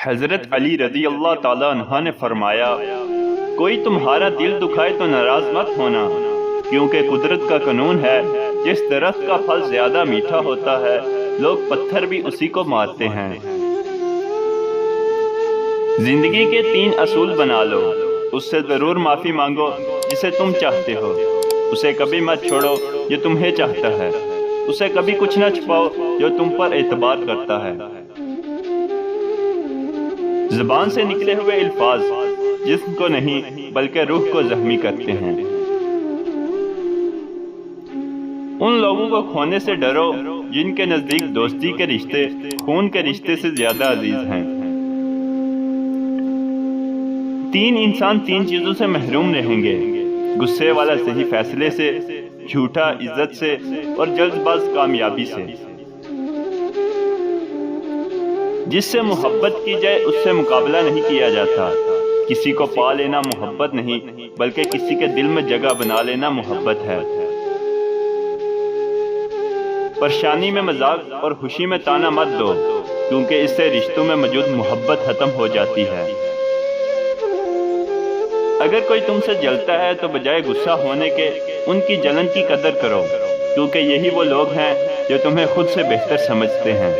حضرت علی رضی اللہ تعالیٰ عنہ نے فرمایا، کوئی تمہارا دل دکھائے تو ناراض مت ہونا، کیونکہ قدرت کا قانون ہے، جس درخت کا پھل زیادہ میٹھا ہوتا ہے لوگ پتھر بھی اسی کو مارتے ہیں۔ زندگی کے 3 اصول بنا لو، اس سے ضرور معافی مانگو جسے تم چاہتے ہو، اسے کبھی مت چھوڑو جو تمہیں چاہتا ہے، اسے کبھی کچھ نہ چھپاؤ جو تم پر اعتبار کرتا ہے۔ زبان سے نکلے ہوئے الفاظ جسم کو نہیں بلکہ روح کو زخمی کرتے ہیں۔ ان لوگوں کو کھونے سے ڈرو جن کے نزدیک دوستی کے رشتے خون کے رشتے سے زیادہ عزیز ہیں۔ 3 انسان 3 چیزوں سے محروم رہیں گے: غصے والا صحیح فیصلے سے، جھوٹا عزت سے، اور جلد باز کامیابی سے۔ جس سے محبت کی جائے اس سے مقابلہ نہیں کیا جاتا۔ کسی کو پا لینا محبت نہیں بلکہ کسی کے دل میں جگہ بنا لینا محبت ہے۔ پریشانی میں مذاق اور خوشی میں تانا مت دو، کیونکہ اس سے رشتوں میں موجود محبت ختم ہو جاتی ہے۔ اگر کوئی تم سے جلتا ہے تو بجائے غصہ ہونے کے ان کی جلن کی قدر کرو، کیونکہ یہی وہ لوگ ہیں جو تمہیں خود سے بہتر سمجھتے ہیں۔